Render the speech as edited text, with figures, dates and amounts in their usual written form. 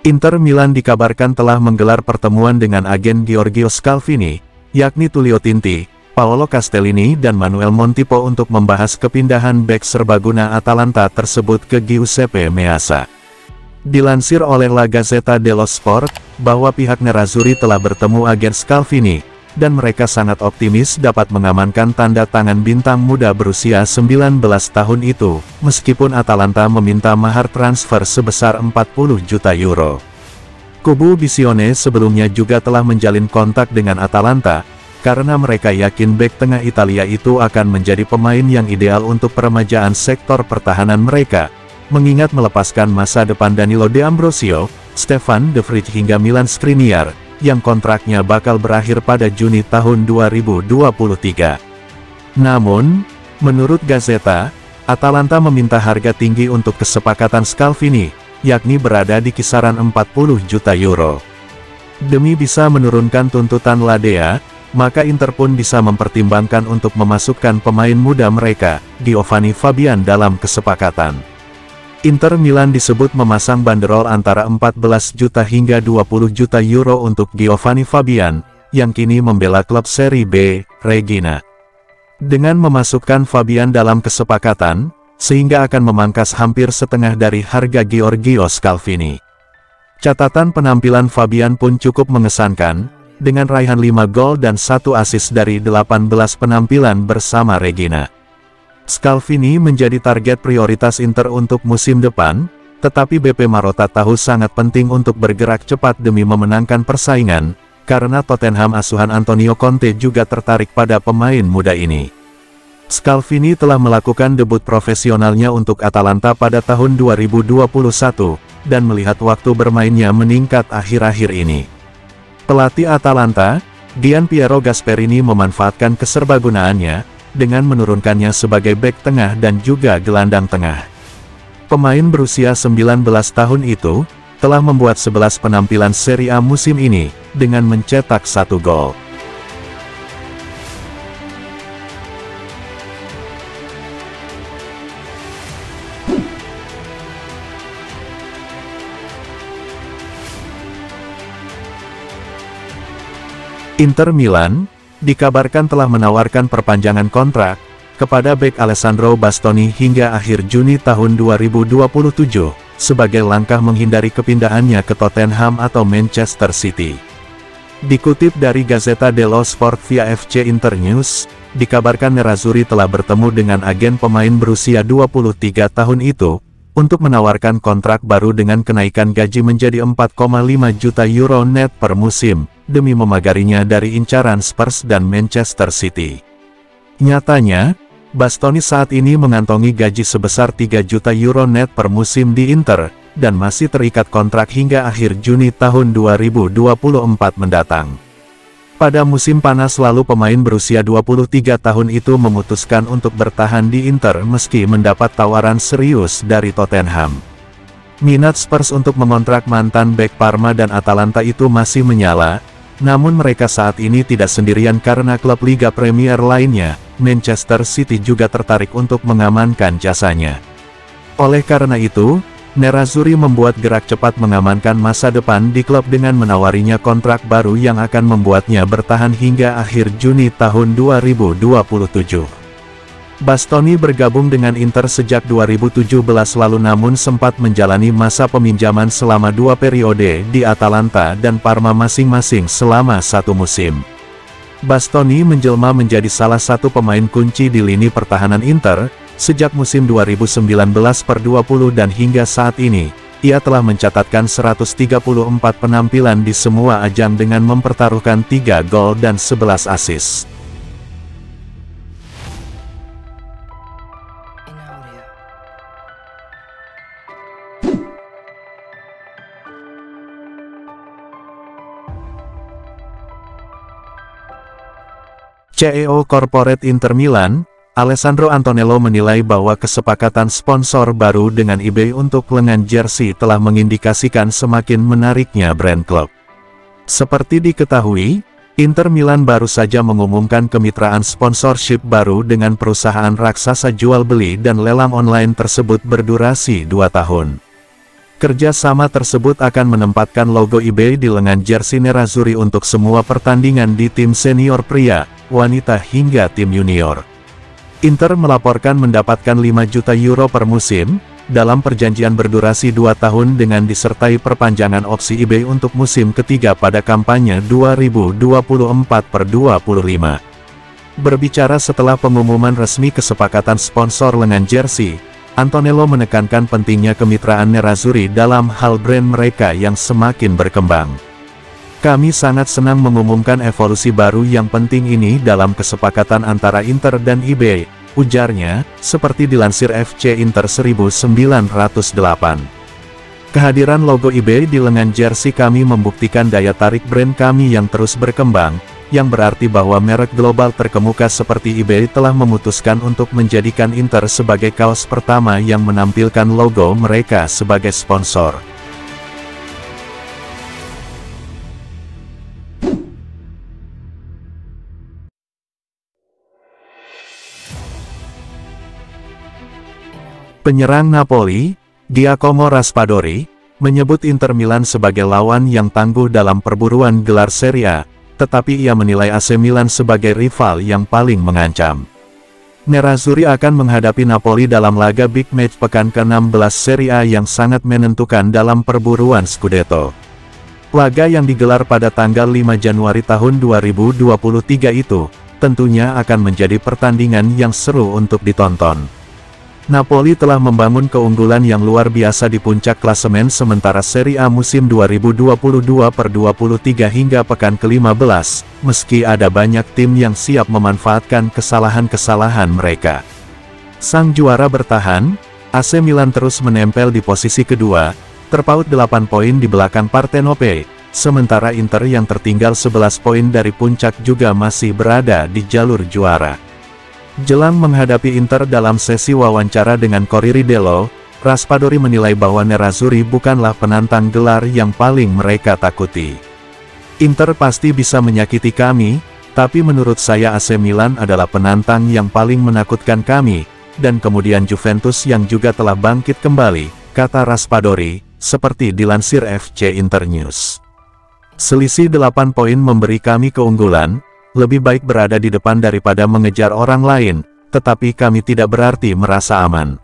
Inter Milan dikabarkan telah menggelar pertemuan dengan agen Giorgio Scalvini, yakni Tullio Tinti, Paolo Castellini dan Manuel Montipo untuk membahas kepindahan bek serbaguna Atalanta tersebut ke Giuseppe Meazza. Dilansir oleh La Gazzetta dello Sport, bahwa pihak Nerazzurri telah bertemu agen Scalvini, dan mereka sangat optimis dapat mengamankan tanda tangan bintang muda berusia 19 tahun itu, meskipun Atalanta meminta mahar transfer sebesar 40 juta euro. Kubu Visione sebelumnya juga telah menjalin kontak dengan Atalanta, karena mereka yakin bek tengah Italia itu akan menjadi pemain yang ideal untuk peremajaan sektor pertahanan mereka, mengingat melepaskan masa depan Danilo De Ambrosio, Stefan De Vrij hingga Milan Skriniar, yang kontraknya bakal berakhir pada Juni tahun 2023. Namun, menurut Gazzetta, Atalanta meminta harga tinggi untuk kesepakatan Scalvini, yakni berada di kisaran 40 juta euro. Demi bisa menurunkan tuntutan Ladea, maka Inter pun bisa mempertimbangkan untuk memasukkan pemain muda mereka, Giovanni Fabian dalam kesepakatan. Inter Milan disebut memasang banderol antara 14 juta hingga 20 juta euro untuk Giovanni Fabian, yang kini membela klub Serie B, Reggina. Dengan memasukkan Fabian dalam kesepakatan, sehingga akan memangkas hampir setengah dari harga Giorgio Scalvini. Catatan penampilan Fabian pun cukup mengesankan, dengan raihan 5 gol dan 1 assist dari 18 penampilan bersama Reggina. Scalvini menjadi target prioritas Inter untuk musim depan, tetapi BP Marotta tahu sangat penting untuk bergerak cepat demi memenangkan persaingan, karena Tottenham asuhan Antonio Conte juga tertarik pada pemain muda ini. Scalvini telah melakukan debut profesionalnya untuk Atalanta pada tahun 2021, dan melihat waktu bermainnya meningkat akhir-akhir ini. Pelatih Atalanta, Gianpiero Gasperini memanfaatkan keserbagunaannya, dengan menurunkannya sebagai bek tengah dan juga gelandang tengah. Pemain berusia 19 tahun itu, telah membuat 11 penampilan Serie A musim ini, dengan mencetak 1 gol. Inter Milan dikabarkan telah menawarkan perpanjangan kontrak kepada bek Alessandro Bastoni hingga akhir Juni tahun 2027, sebagai langkah menghindari kepindahannya ke Tottenham atau Manchester City. Dikutip dari Gazzetta dello Sport via FC Internews, dikabarkan Nerazzurri telah bertemu dengan agen pemain berusia 23 tahun itu, untuk menawarkan kontrak baru dengan kenaikan gaji menjadi 4,5 juta euro net per musim, demi memagarinya dari incaran Spurs dan Manchester City. Nyatanya, Bastoni saat ini mengantongi gaji sebesar 3 juta euro net per musim di Inter, dan masih terikat kontrak hingga akhir Juni tahun 2024 mendatang. Pada musim panas lalu pemain berusia 23 tahun itu memutuskan untuk bertahan di Inter meski mendapat tawaran serius dari Tottenham. Minat Spurs untuk mengontrak mantan bek Parma dan Atalanta itu masih menyala, namun mereka saat ini tidak sendirian karena klub Liga Premier lainnya, Manchester City juga tertarik untuk mengamankan jasanya. Oleh karena itu, Nerazzurri membuat gerak cepat mengamankan masa depan di klub dengan menawarinya kontrak baru yang akan membuatnya bertahan hingga akhir Juni tahun 2027. Bastoni bergabung dengan Inter sejak 2017 lalu namun sempat menjalani masa peminjaman selama 2 periode di Atalanta dan Parma masing-masing selama 1 musim. Bastoni menjelma menjadi salah satu pemain kunci di lini pertahanan Inter, sejak musim 2019/20 dan hingga saat ini, ia telah mencatatkan 134 penampilan di semua ajang dengan mempertaruhkan 3 gol dan 11 assist. CEO Corporate Inter Milan, Alessandro Antonello menilai bahwa kesepakatan sponsor baru dengan eBay untuk lengan jersey telah mengindikasikan semakin menariknya brand klub. Seperti diketahui, Inter Milan baru saja mengumumkan kemitraan sponsorship baru dengan perusahaan raksasa jual beli dan lelang online tersebut berdurasi 2 tahun. Kerja sama tersebut akan menempatkan logo eBay di lengan jersey Nerazzurri untuk semua pertandingan di tim senior pria, wanita hingga tim junior. Inter melaporkan mendapatkan 5 juta euro per musim, dalam perjanjian berdurasi 2 tahun dengan disertai perpanjangan opsi eBay untuk musim ketiga pada kampanye 2024/25. Berbicara setelah pengumuman resmi kesepakatan sponsor lengan jersey, Antonello menekankan pentingnya kemitraan Nerazzurri dalam hal brand mereka yang semakin berkembang. Kami sangat senang mengumumkan evolusi baru yang penting ini dalam kesepakatan antara Inter dan eBay, ujarnya, seperti dilansir FC Inter 1908. Kehadiran logo eBay di lengan jersey kami membuktikan daya tarik brand kami yang terus berkembang, yang berarti bahwa merek global terkemuka seperti eBay telah memutuskan untuk menjadikan Inter sebagai kaos pertama yang menampilkan logo mereka sebagai sponsor. Penyerang Napoli, Giacomo Raspadori, menyebut Inter Milan sebagai lawan yang tangguh dalam perburuan gelar Serie A, tetapi ia menilai AC Milan sebagai rival yang paling mengancam. Nerazzurri akan menghadapi Napoli dalam laga Big Match pekan ke-16 Serie A yang sangat menentukan dalam perburuan Scudetto. Laga yang digelar pada tanggal 5 Januari tahun 2023 itu, tentunya akan menjadi pertandingan yang seru untuk ditonton. Napoli telah membangun keunggulan yang luar biasa di puncak klasemen sementara Serie A musim 2022/23 hingga pekan ke-15, meski ada banyak tim yang siap memanfaatkan kesalahan-kesalahan mereka. Sang juara bertahan, AC Milan terus menempel di posisi kedua, terpaut 8 poin di belakang Partenope, sementara Inter yang tertinggal 11 poin dari puncak juga masih berada di jalur juara. Jelang menghadapi Inter dalam sesi wawancara dengan Corriere dello, Raspadori menilai bahwa Nerazzurri bukanlah penantang gelar yang paling mereka takuti. Inter pasti bisa menyakiti kami, tapi menurut saya AC Milan adalah penantang yang paling menakutkan kami, dan kemudian Juventus yang juga telah bangkit kembali, kata Raspadori, seperti dilansir FC Internews. Selisih 8 poin memberi kami keunggulan. Lebih baik berada di depan daripada mengejar orang lain, tetapi kami tidak berarti merasa aman.